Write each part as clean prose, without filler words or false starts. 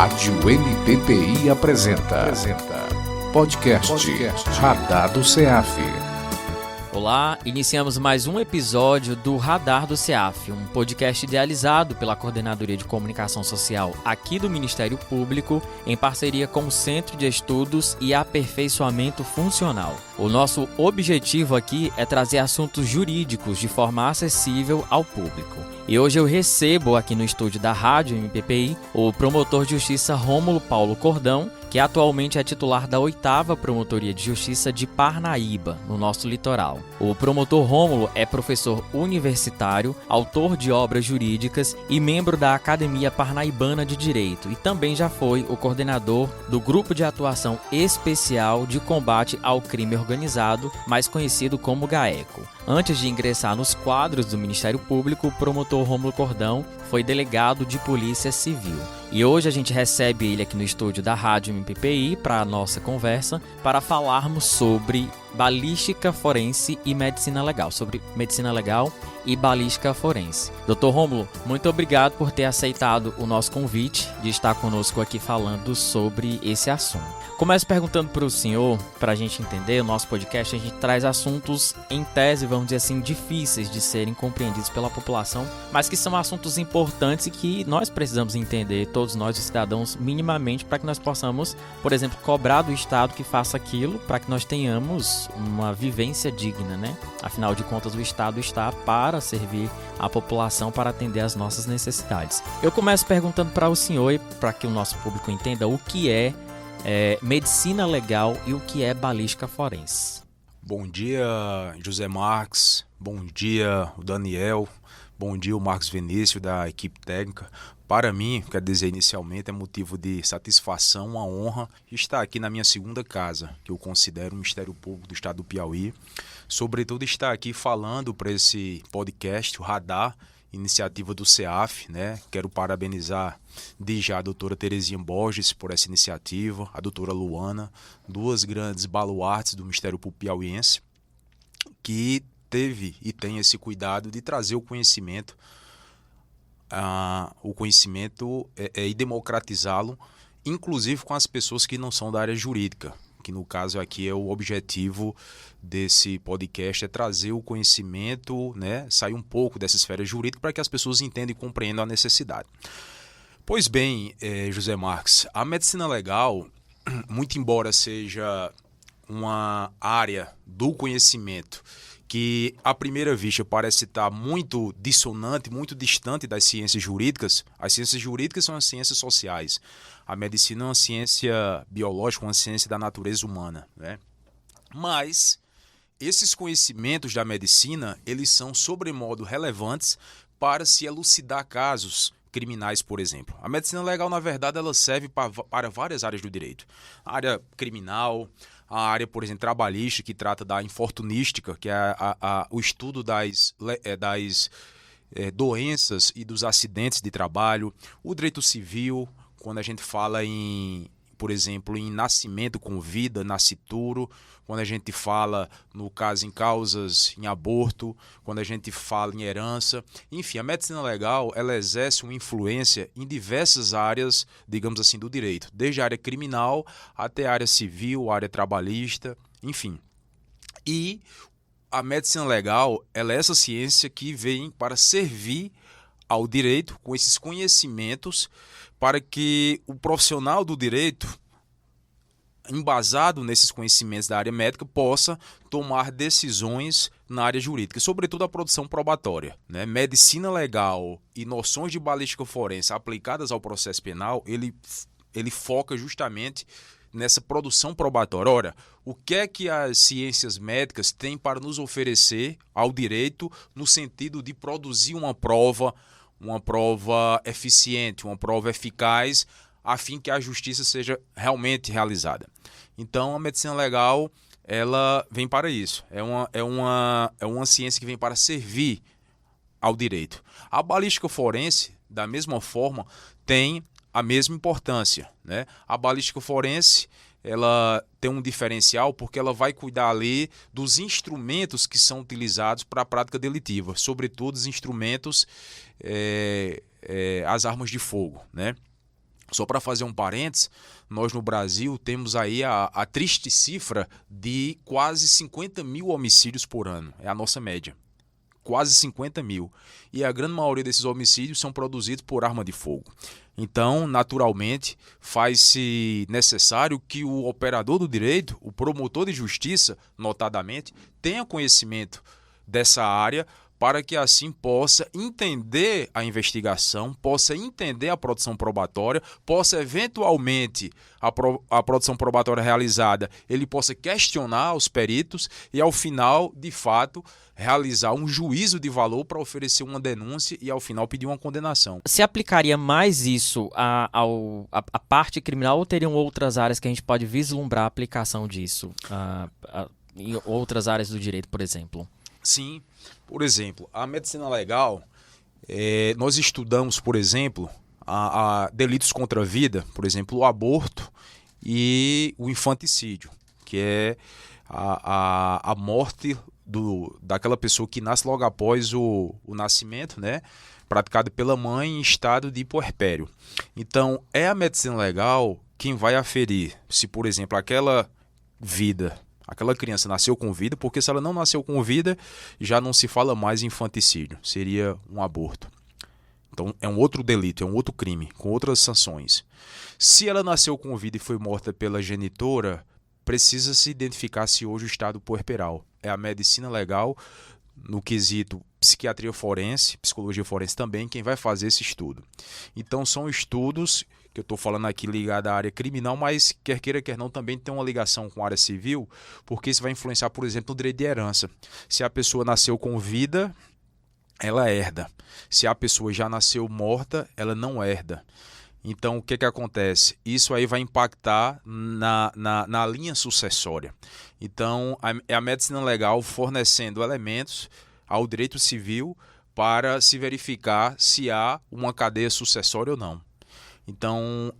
Rádio MPPI apresenta podcast Radar do CEAF. Olá, iniciamos mais um episódio do Radar do CEAF, um podcast idealizado pela Coordenadoria de Comunicação Social aqui do Ministério Público, em parceria com o Centro de Estudos e Aperfeiçoamento Funcional. O nosso objetivo aqui é trazer assuntos jurídicos de forma acessível ao público. E hoje eu recebo aqui no estúdio da Rádio MPPI o promotor de justiça Rômulo Paulo Cordão, que atualmente é titular da 8ª Promotoria de Justiça de Parnaíba, no nosso litoral. O promotor Rômulo é professor universitário, autor de obras jurídicas e membro da Academia Parnaibana de Direito, e também já foi o coordenador do Grupo de Atuação Especial de Combate ao Crime Organizado, mais conhecido como GAECO. Antes de ingressar nos quadros do Ministério Público, o promotor Rômulo Cordão foi delegado de Polícia Civil. E hoje a gente recebe ele aqui no estúdio da Rádio MPPI para a nossa conversa, para falarmos sobre balística forense e medicina legal, sobre medicina legal e balística forense. Dr. Rômulo, muito obrigado por ter aceitado o nosso convite de estar conosco aqui falando sobre esse assunto. Começo perguntando para o senhor, para a gente entender, o nosso podcast, a gente traz assuntos em tese, vamos dizer assim, difíceis de serem compreendidos pela população, mas que são assuntos importantes e que nós precisamos entender, todos nós, os cidadãos, minimamente, para que nós possamos, por exemplo, cobrar do Estado que faça aquilo, para que nós tenhamos uma vivência digna, né? Afinal de contas, o Estado está para servir a população, para atender às nossas necessidades. Eu começo perguntando para o senhor, e para que o nosso público entenda o que é medicina legal e o que é balística forense. Bom dia, José Marques. Bom dia, o Daniel. Bom dia, o Marcos Vinícius, da equipe técnica. Para mim, quero dizer inicialmente, é motivo de satisfação, uma honra estar aqui na minha segunda casa, que eu considero o Ministério Público do Estado do Piauí. Sobretudo estar aqui falando para esse podcast, o Radar, iniciativa do CEAF, né? Quero parabenizar de já a doutora Terezinha Borges por essa iniciativa, a doutora Luana, duas grandes baluartes do Ministério Público piauiense, que teve e tem esse cuidado de trazer o conhecimento e democratizá-lo, inclusive com as pessoas que não são da área jurídica, que no caso aqui é o objetivo desse podcast, é trazer o conhecimento, né, sair um pouco dessa esfera jurídica para que as pessoas entendam e compreendam a necessidade. Pois bem, José Marques, a medicina legal, muito embora seja uma área do conhecimento que à primeira vista parece estar muito dissonante, muito distante das ciências jurídicas. As ciências jurídicas são as ciências sociais. A medicina é uma ciência biológica, uma ciência da natureza humana, né? Mas esses conhecimentos da medicina, eles são sobremodo relevantes para se elucidar casos criminais, por exemplo. A medicina legal, na verdade, ela serve para várias áreas do direito. A área criminal, a área, por exemplo, trabalhista, que trata da infortunística, que é o estudo das doenças e dos acidentes de trabalho. O direito civil, quando a gente fala em, por exemplo, em nascimento com vida, nascituro, quando a gente fala, no caso, em causas em aborto, quando a gente fala em herança. Enfim, a medicina legal, ela exerce uma influência em diversas áreas, digamos assim, do direito, desde a área criminal até a área civil, a área trabalhista, enfim. E a medicina legal, ela é essa ciência que vem para servir ao direito com esses conhecimentos para que o profissional do direito, embasado nesses conhecimentos da área médica, possa tomar decisões na área jurídica, sobretudo a produção probatória, né? Medicina legal e noções de balística forense aplicadas ao processo penal, ele foca justamente nessa produção probatória. Ora, o que é que as ciências médicas têm para nos oferecer ao direito no sentido de produzir uma prova eficiente, uma prova eficaz, a fim que a justiça seja realmente realizada. Então, a medicina legal, ela vem para isso. É uma ciência que vem para servir ao direito. A balística forense, da mesma forma, tem a mesma importância, né? A balística forense, ela tem um diferencial porque ela vai cuidar ali dos instrumentos que são utilizados para a prática delitiva, sobretudo os instrumentos, as armas de fogo, né? Só para fazer um parênteses, nós no Brasil temos aí a triste cifra de quase 50 mil homicídios por ano. É a nossa média. Quase 50 mil. E a grande maioria desses homicídios são produzidos por arma de fogo. Então, naturalmente, faz-se necessário que o operador do direito, o promotor de justiça, notadamente, tenha conhecimento dessa área para que assim possa entender a investigação, possa entender a produção probatória, possa eventualmente a produção probatória realizada, ele possa questionar os peritos e ao final, de fato, realizar um juízo de valor para oferecer uma denúncia e ao final pedir uma condenação. Se aplicaria mais isso à parte criminal ou teriam outras áreas que a gente pode vislumbrar a aplicação disso em outras áreas do direito, por exemplo? Sim, por exemplo, a medicina legal, nós estudamos, por exemplo, a delitos contra a vida, por exemplo, o aborto e o infanticídio, que é a morte daquela pessoa que nasce logo após o nascimento, né, praticado pela mãe em estado de puerpério. Então, é a medicina legal quem vai aferir se, por exemplo, aquela criança nasceu com vida, porque se ela não nasceu com vida, já não se fala mais em infanticídio, seria um aborto. Então é um outro delito, é um outro crime, com outras sanções. Se ela nasceu com vida e foi morta pela genitora, precisa se identificar se hoje o estado puerperal. É a medicina legal, no quesito psiquiatria forense, psicologia forense também, quem vai fazer esse estudo. Então são estudos que eu estou falando aqui ligado à área criminal, mas quer queira, quer não, também tem uma ligação com a área civil, porque isso vai influenciar, por exemplo, no direito de herança. Se a pessoa nasceu com vida, ela herda. Se a pessoa já nasceu morta, ela não herda. Então, o que acontece? Isso aí vai impactar na linha sucessória. Então, é a medicina legal fornecendo elementos ao direito civil para se verificar se há uma cadeia sucessória ou não. Então,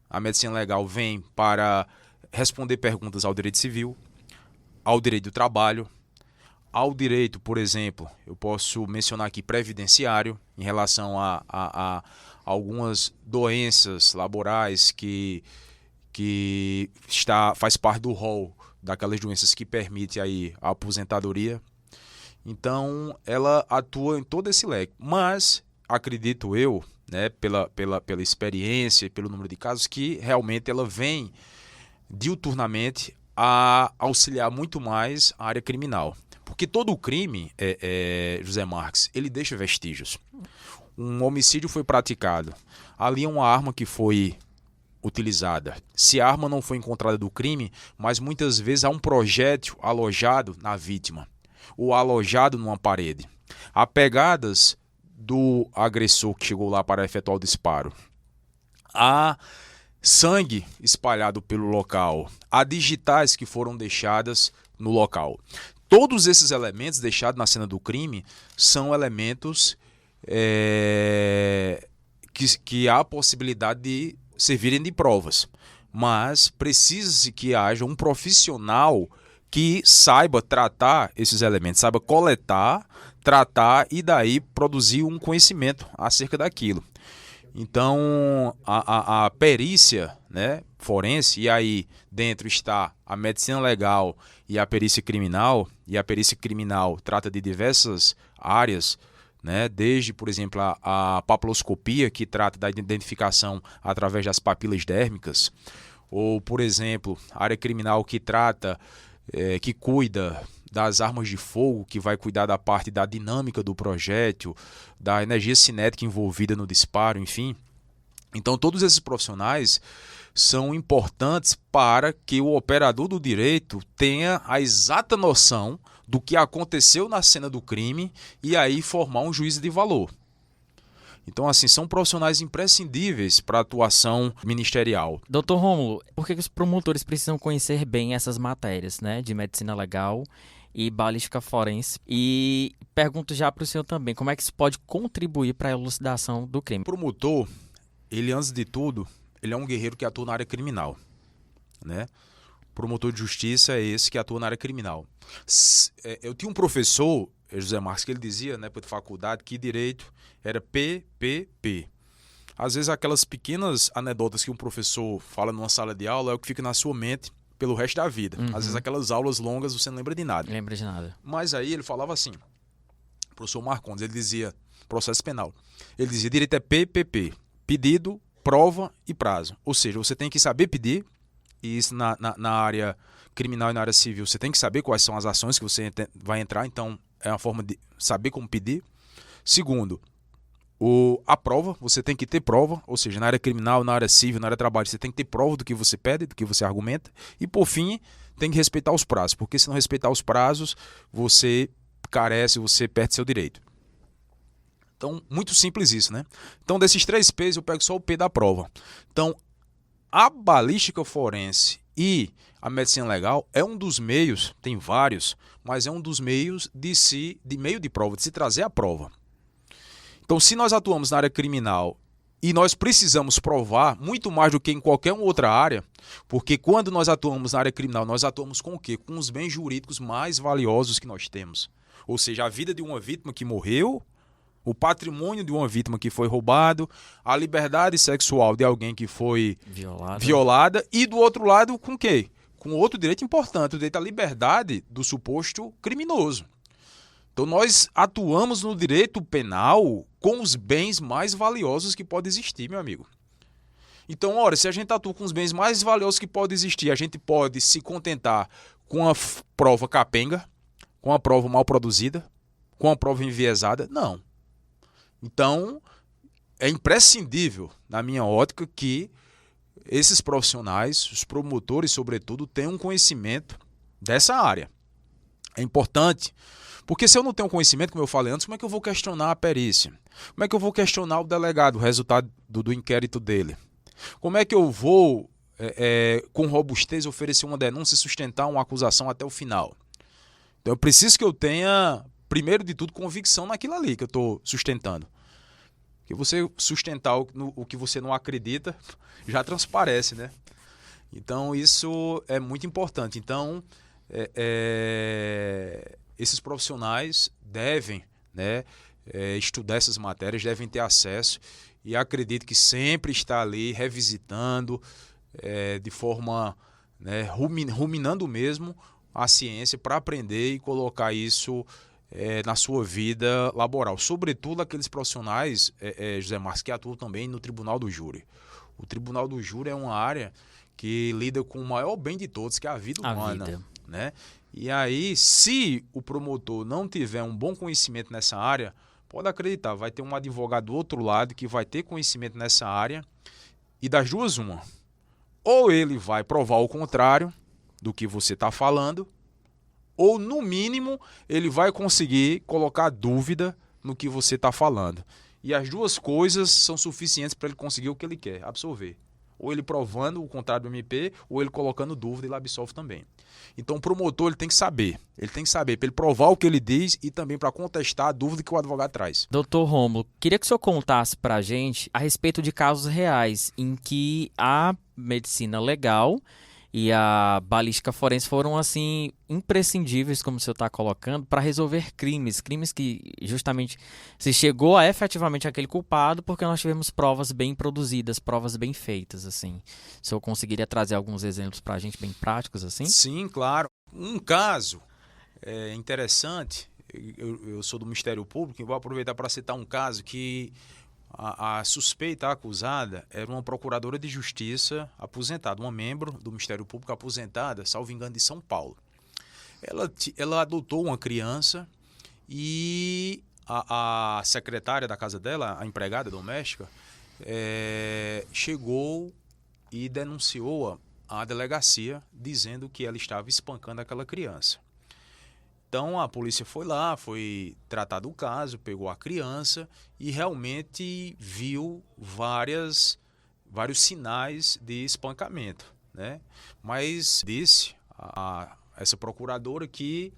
a medicina legal vem para responder perguntas ao direito civil, ao direito do trabalho, ao direito, por exemplo, eu posso mencionar aqui previdenciário, em relação a algumas doenças laborais que faz parte do rol daquelas doenças que permite aí a aposentadoria. Então, ela atua em todo esse leque, mas acredito eu, né, pela experiência e pelo número de casos, que realmente ela vem diuturnamente a auxiliar muito mais a área criminal. Porque todo crime, José Marques, ele deixa vestígios. Um homicídio foi praticado. Ali é uma arma que foi utilizada. Se a arma não foi encontrada do crime, mas muitas vezes há um projétil alojado na vítima ou alojado numa parede. Há pegadas do agressor que chegou lá para efetuar o disparo. Há sangue espalhado pelo local. Há digitais que foram deixadas no local. Todos esses elementos deixados na cena do crime são elementos que há a possibilidade de servirem de provas. Mas precisa-se que haja um profissional que saiba tratar esses elementos, saiba coletar, tratar e daí produzir um conhecimento acerca daquilo. Então, a perícia, né, forense, e aí dentro está a medicina legal e a perícia criminal, e a perícia criminal trata de diversas áreas, né, desde, por exemplo, a papiloscopia, que trata da identificação através das papilas dérmicas, ou, por exemplo, a área criminal que trata, que cuida das armas de fogo, que vai cuidar da parte da dinâmica do projétil, da energia cinética envolvida no disparo, enfim. Então, todos esses profissionais são importantes para que o operador do direito tenha a exata noção do que aconteceu na cena do crime e aí formar um juízo de valor. Então, assim, são profissionais imprescindíveis para a atuação ministerial. Doutor Rômulo, por que os promotores precisam conhecer bem essas matérias, né, de medicina legal e balística forense? E pergunto já para o senhor também, como é que isso pode contribuir para a elucidação do crime? O promotor, ele, antes de tudo, ele é um guerreiro que atua na área criminal, né? O promotor de justiça é esse que atua na área criminal. Eu tinha um professor, José Marques, que ele dizia, né, para a faculdade, que direito era PPP. Às vezes aquelas pequenas anedotas que um professor fala numa sala de aula é o que fica na sua mente pelo resto da vida. Às vezes aquelas aulas longas você não lembra de nada. Lembra de nada. Mas aí ele falava assim, o professor Marcondes, ele dizia, processo penal, ele dizia, direito é PPP, pedido, prova e prazo. Ou seja, você tem que saber pedir, e isso na área criminal e na área civil, você tem que saber quais são as ações que você vai entrar, então é uma forma de saber como pedir. Segundo, a prova, você tem que ter prova, ou seja, na área criminal, na área civil, na área de trabalho, você tem que ter prova do que você pede, do que você argumenta. E por fim, tem que respeitar os prazos, porque se não respeitar os prazos, você carece, você perde seu direito. Então, muito simples isso, né? Então, desses 3 P's, eu pego só o P da prova. Então, a balística forense e a medicina legal é um dos meios, tem vários, mas é um dos meios de meio de prova, de se trazer a prova. Então, se nós atuamos na área criminal e nós precisamos provar muito mais do que em qualquer outra área, porque quando nós atuamos na área criminal, nós atuamos com o quê? Com os bens jurídicos mais valiosos que nós temos. Ou seja, a vida de uma vítima que morreu, o patrimônio de uma vítima que foi roubado, a liberdade sexual de alguém que foi violada e do outro lado com o quê? Com outro direito importante, o direito à liberdade do suposto criminoso. Então nós atuamos no direito penal com os bens mais valiosos que pode existir, meu amigo. Então, ora, se a gente atua com os bens mais valiosos que pode existir, a gente pode se contentar com a prova capenga, com a prova mal produzida, com a prova enviesada? Não. Então, é imprescindível, na minha ótica, que esses profissionais, os promotores, sobretudo, tenham um conhecimento dessa área. É importante, porque se eu não tenho conhecimento, como eu falei antes, como é que eu vou questionar a perícia? Como é que eu vou questionar o delegado, o resultado do inquérito dele? Como é que eu vou, com robustez, oferecer uma denúncia e sustentar uma acusação até o final? Então, eu preciso que eu tenha, primeiro de tudo, convicção naquilo ali que eu estou sustentando. Porque você sustentar o que você não acredita já transparece, né? Então, isso é muito importante. Então, esses profissionais devem, né, estudar essas matérias, devem ter acesso, e acredito que sempre está ali revisitando de forma, né, ruminando mesmo a ciência para aprender e colocar isso na sua vida laboral. Sobretudo aqueles profissionais, José Marcos, que atuam também no Tribunal do Júri. O Tribunal do Júri é uma área que lida com o maior bem de todos, que é a vida humana. Né? E aí, se o promotor não tiver um bom conhecimento nessa área, pode acreditar, vai ter um advogado do outro lado que vai ter conhecimento nessa área, e das duas uma. Ou ele vai provar o contrário do que você está falando, ou, no mínimo, ele vai conseguir colocar dúvida no que você está falando. E as duas coisas são suficientes para ele conseguir o que ele quer, absolver. Ou ele provando o contrário do MP, ou ele colocando dúvida e ele absolve também. Então o promotor ele tem que saber para ele provar o que ele diz e também para contestar a dúvida que o advogado traz. Doutor Rômulo, queria que o senhor contasse para a gente a respeito de casos reais em que a medicina legal e a balística forense foram, assim, imprescindíveis, como o senhor está colocando, para resolver crimes que justamente se chegou a efetivamente aquele culpado porque nós tivemos provas bem produzidas, provas bem feitas, assim. O senhor conseguiria trazer alguns exemplos para a gente bem práticos, assim? Sim, claro. Um caso interessante, eu sou do Ministério Público e vou aproveitar para citar um caso que a suspeita, a acusada, era uma procuradora de justiça aposentada, uma membro do Ministério Público aposentada, salvo engano, de São Paulo. Ela adotou uma criança e a secretária da casa dela, a empregada doméstica, chegou e denunciou à delegacia dizendo que ela estava espancando aquela criança. Então a polícia foi lá, foi tratar do caso, pegou a criança e realmente viu vários sinais de espancamento, né? Mas disse a essa procuradora que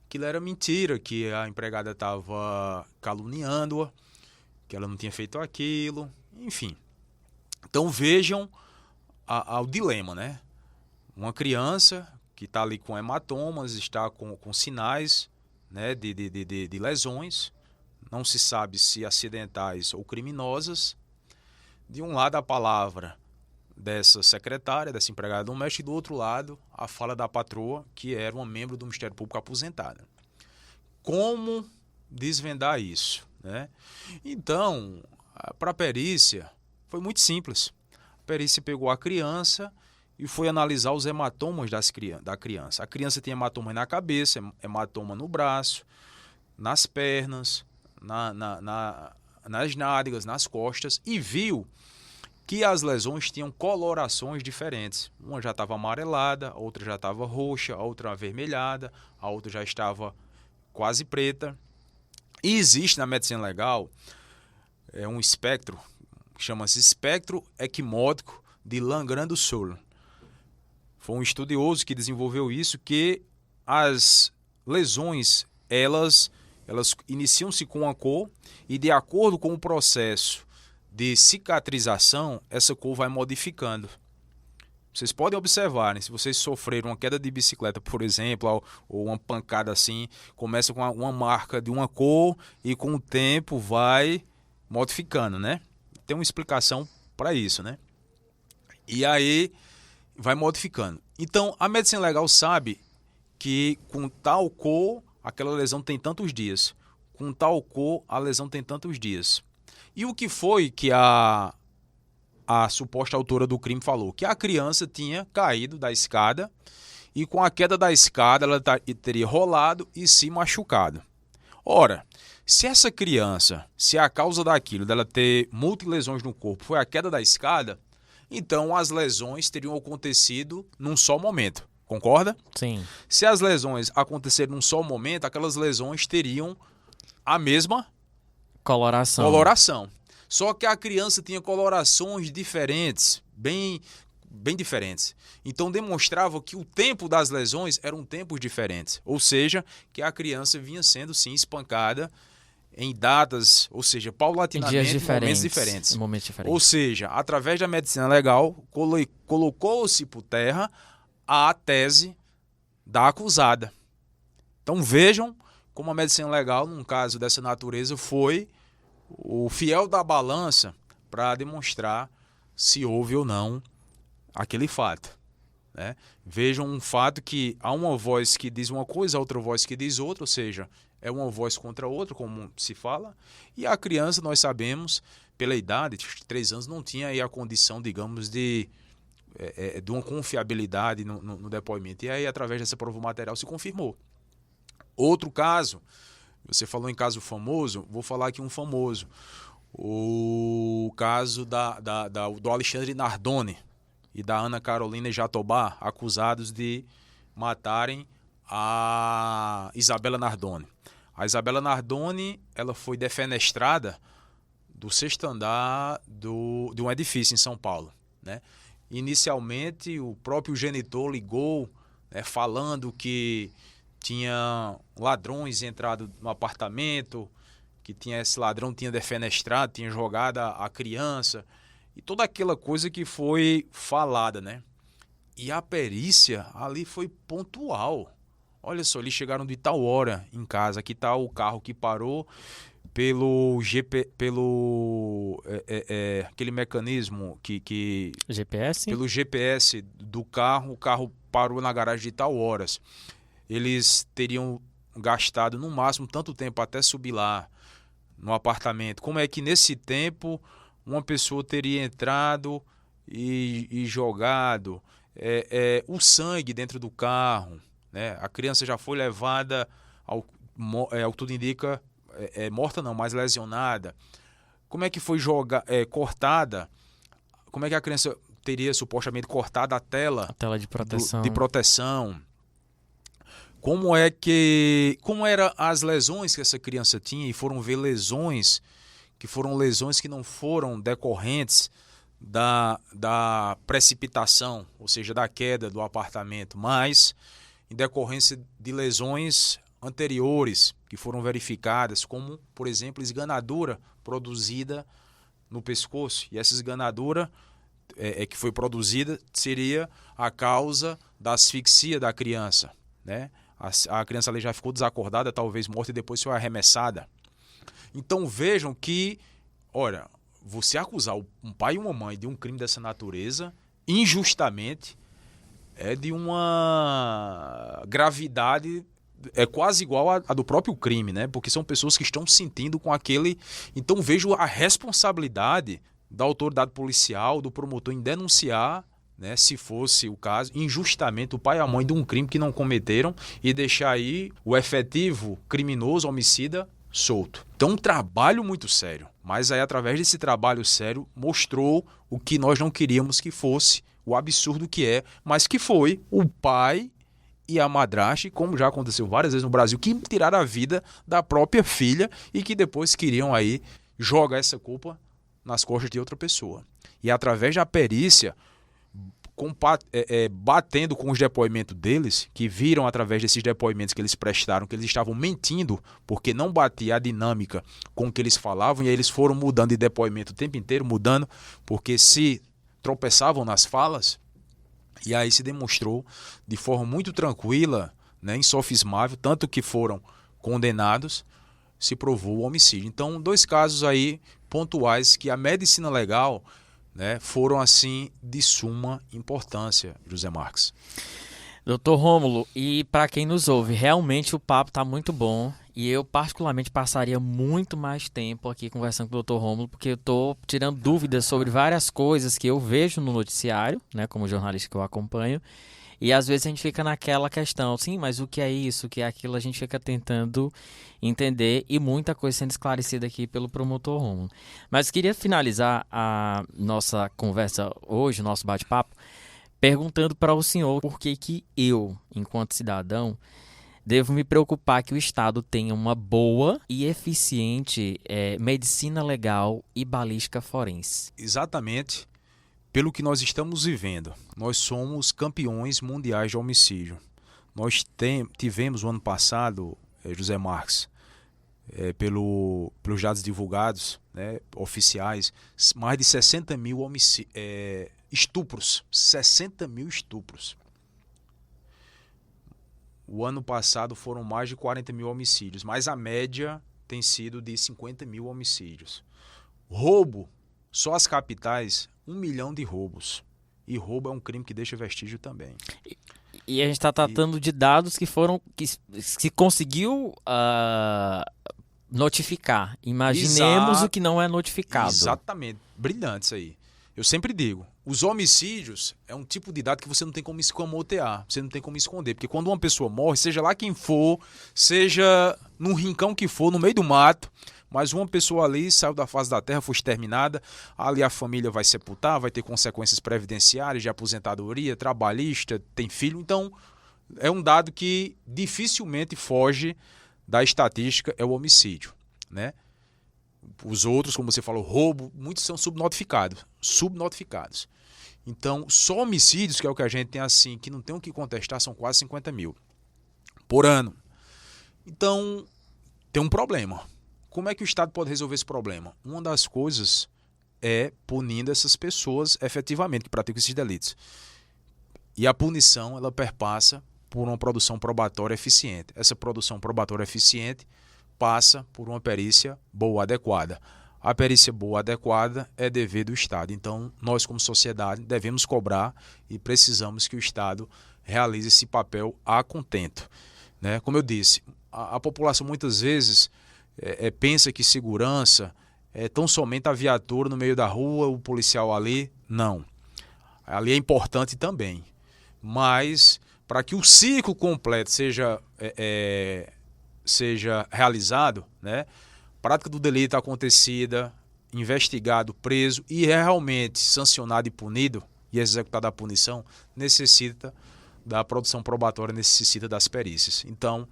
aquilo era mentira, que a empregada estava caluniando-a, que ela não tinha feito aquilo, enfim. Então vejam o dilema, né? Uma criança que está ali com hematomas, está com sinais, né, de lesões, não se sabe se acidentais ou criminosas, De um lado a palavra dessa secretária, dessa empregada doméstica, e do outro lado a fala da patroa, que era uma membro do Ministério Público aposentada. Como desvendar isso, né? Então, para a perícia, foi muito simples. A perícia pegou a criança e foi analisar os hematomas da criança. A criança tem hematoma na cabeça, hematoma no braço, nas pernas, nas nádegas, nas costas, e viu que as lesões tinham colorações diferentes. Uma já estava amarelada, a outra já estava roxa, a outra avermelhada, a outra já estava quase preta. E existe na medicina legal um espectro, chama-se espectro equimótico de Langrand-Sully. Foi um estudioso que desenvolveu isso, que as lesões, elas iniciam-se com uma cor e, de acordo com o processo de cicatrização, essa cor vai modificando. Vocês podem observar, né? Se vocês sofreram uma queda de bicicleta, por exemplo, ou uma pancada assim, começa com uma marca de uma cor e com o tempo vai modificando, né? Tem uma explicação para isso, né? E aí vai modificando. Então, a medicina legal sabe que com tal cor, aquela lesão tem tantos dias. Com tal cor, a lesão tem tantos dias. E o que foi que a suposta autora do crime falou? Que a criança tinha caído da escada e com a queda da escada ela teria rolado e se machucado. Ora, se essa criança, se a causa daquilo, dela ter multilesões no corpo, foi a queda da escada, então as lesões teriam acontecido num só momento. Concorda? Sim. Se as lesões aconteceram num só momento, aquelas lesões teriam a mesma coloração. Só que a criança tinha colorações diferentes, bem diferentes. Então demonstrava que o tempo das lesões eram tempos diferentes. Ou seja, que a criança vinha sendo sim espancada em datas, ou seja, paulatinamente, em momentos diferentes. Ou seja, através da medicina legal, colocou-se por terra a tese da acusada. Então vejam como a medicina legal, num caso dessa natureza, foi o fiel da balança para demonstrar se houve ou não aquele fato, né? Vejam um fato que há uma voz que diz uma coisa, outra voz que diz outra, ou seja, é uma voz contra outra, como se fala, e a criança, nós sabemos, pela idade, de 3 anos, não tinha aí a condição, digamos, de uma confiabilidade no depoimento. E aí, através dessa prova material, se confirmou. Outro caso, você falou em caso famoso, vou falar aqui um famoso. O caso do Alexandre Nardoni e da Ana Carolina Jatobá, acusados de matarem a Isabela Nardoni. A Isabela Nardoni, ela foi defenestrada do 6º andar de um edifício em São Paulo, né? Inicialmente, o próprio genitor ligou, né, falando que tinha ladrões entrado no apartamento, que esse ladrão tinha defenestrado, tinha jogado a criança, e toda aquela coisa que foi falada, né? E a perícia ali foi pontual. Olha só, eles chegaram de tal hora em casa, aqui está o carro que parou pelo aquele mecanismo que GPS? Pelo GPS do carro, o carro parou na garagem de tal horas. Eles teriam gastado no máximo tanto tempo até subir lá no apartamento. Como é que nesse tempo uma pessoa teria entrado e jogado o sangue dentro do carro, né? A criança já foi levada, ao que tudo indica, morta não, mas lesionada. Como é que foi cortada? Como é que a criança teria supostamente cortado a tela de proteção? De proteção? Como eram as lesões que essa criança tinha, e foram ver lesões que não foram decorrentes da precipitação, ou seja, da queda do apartamento, mas em decorrência de lesões anteriores que foram verificadas, como, por exemplo, esganadura produzida no pescoço. E essa esganadura que foi produzida seria a causa da asfixia da criança, né? A criança ali já ficou desacordada, talvez morta, e depois foi arremessada. Então vejam que, olha, você acusar um pai e uma mãe de um crime dessa natureza, injustamente, é de uma gravidade quase igual à do próprio crime, né? Porque são pessoas que estão sentindo com aquele... Então vejo a responsabilidade da autoridade policial, do promotor em denunciar, né, se fosse o caso, injustamente o pai e a mãe de um crime que não cometeram e deixar aí o efetivo criminoso, homicida, solto. Então um trabalho muito sério, mas aí através desse trabalho sério mostrou o que nós não queríamos que fosse, o absurdo que é, mas que foi o pai e a madrasta, como já aconteceu várias vezes no Brasil, que tiraram a vida da própria filha e que depois queriam aí jogar essa culpa nas costas de outra pessoa. E através da perícia, batendo com os depoimentos deles, que viram através desses depoimentos que eles prestaram, que eles estavam mentindo, porque não batia a dinâmica com o que eles falavam, e aí eles foram mudando de depoimento o tempo inteiro, mudando, porque se tropeçavam nas falas, e aí se demonstrou de forma muito tranquila, né, insofismável, tanto que foram condenados, se provou o homicídio. Então, 2 casos aí pontuais que a medicina legal, né, foram assim de suma importância, José Marques. Doutor Rômulo, e para quem nos ouve, realmente o papo está muito bom e eu particularmente passaria muito mais tempo aqui conversando com o doutor Rômulo, porque eu estou tirando dúvidas sobre várias coisas que eu vejo no noticiário, né, como jornalista que eu acompanho, e às vezes a gente fica naquela questão, sim, mas o que é isso, o que é aquilo, a gente fica tentando entender e muita coisa sendo esclarecida aqui pelo promotor Rômulo. Mas queria finalizar a nossa conversa hoje, o nosso bate-papo, perguntando para o senhor por que eu, enquanto cidadão, devo me preocupar que o Estado tenha uma boa e eficiente medicina legal e balística forense. Exatamente pelo que nós estamos vivendo. Nós somos campeões mundiais de homicídio. Nós tivemos o ano passado, José Marques, pelos dados divulgados, né, oficiais, mais de 60 mil estupros. 60 mil estupros. O ano passado foram mais de 40 mil homicídios, mas a média tem sido de 50 mil homicídios. Roubo, só as capitais, 1 milhão de roubos. E roubo é um crime que deixa vestígio também. E a gente está tratando de dados que foram que conseguiu notificar. Imaginemos o que não é notificado. Exatamente. Brilhante isso aí. Eu sempre digo, os homicídios é um tipo de dado que você não tem como escamotear, você não tem como esconder. Porque quando uma pessoa morre, seja lá quem for, seja num rincão que for, no meio do mato, mas uma pessoa ali saiu da face da terra, foi exterminada, ali a família vai sepultar, vai ter consequências previdenciárias, de aposentadoria, trabalhista, tem filho. Então, é um dado que dificilmente foge da estatística, é o homicídio, né? Os outros, como você falou, roubo, muitos são subnotificados. Então, só homicídios, que é o que a gente tem assim, que não tem o que contestar, são quase 50 mil por ano. Então, tem um problema. Como é que o Estado pode resolver esse problema? Uma das coisas é punindo essas pessoas efetivamente que praticam esses delitos. E a punição, ela perpassa por uma produção probatória eficiente. Essa produção probatória eficiente passa por uma perícia boa, adequada. A perícia boa, adequada é dever do Estado. Então, nós como sociedade devemos cobrar e precisamos que o Estado realize esse papel a contento, né? Como eu disse, a população muitas vezes pensa que segurança é tão somente a viatura no meio da rua, o policial ali. Não. Ali é importante também. Mas para que o ciclo completo seja realizado, né? Prática do delito acontecida, investigado, preso e realmente sancionado e punido e executada a punição, necessita da produção probatória, necessita das perícias. Então,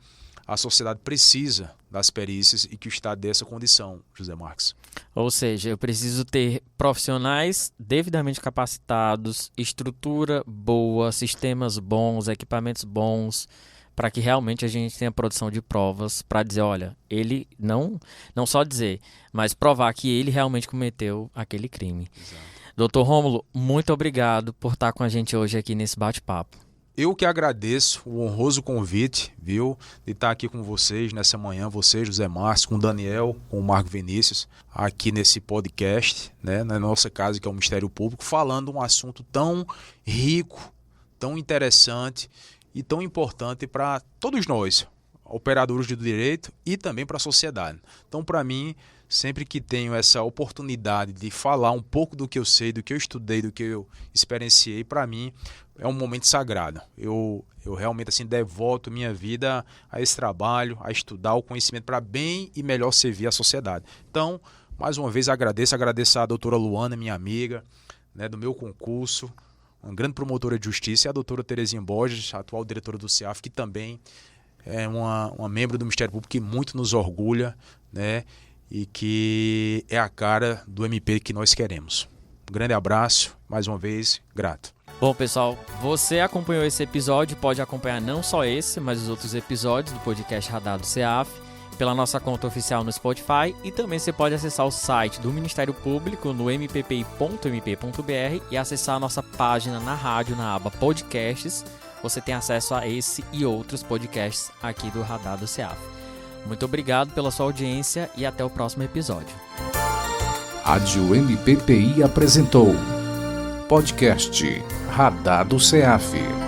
a sociedade precisa das perícias e que o Estado dê essa condição, José Marques. Ou seja, eu preciso ter profissionais devidamente capacitados, estrutura boa, sistemas bons, equipamentos bons, para que realmente a gente tenha produção de provas para dizer, olha, ele não só dizer, mas provar que ele realmente cometeu aquele crime. Exato. Doutor Rômulo, muito obrigado por estar com a gente hoje aqui nesse bate-papo. eu que agradeço o honroso convite, viu, de estar aqui com vocês nessa manhã, você, José Márcio, com o Daniel, com o Marco Vinícius, aqui nesse podcast, né, na nossa casa, que é o Ministério Público, falando um assunto tão rico, tão interessante e tão importante para todos nós, operadores do direito e também para a sociedade. Então, para mim, sempre que tenho essa oportunidade de falar um pouco do que eu sei, do que eu estudei, do que eu experienciei, para mim é um momento sagrado. Eu realmente assim devoto minha vida a esse trabalho, a estudar o conhecimento para bem e melhor servir a sociedade. Então, mais uma vez agradeço a doutora Luana, minha amiga, né, do meu concurso, uma grande promotora de justiça, e a doutora Terezinha Borges, atual diretora do CEAF, que também é uma membro do Ministério Público que muito nos orgulha, né, e que é a cara do MP que nós queremos. Um grande abraço, mais uma vez, grato. Bom, pessoal, você acompanhou esse episódio, pode acompanhar não só esse, mas os outros episódios do podcast Radar do CEAF, pela nossa conta oficial no Spotify, e também você pode acessar o site do Ministério Público no mppi.mp.br e acessar a nossa página na rádio, na aba Podcasts. Você tem acesso a esse e outros podcasts aqui do Radar do CEAF. Muito obrigado pela sua audiência e até o próximo episódio. Rádio MPPI apresentou podcast Radar do CEAF.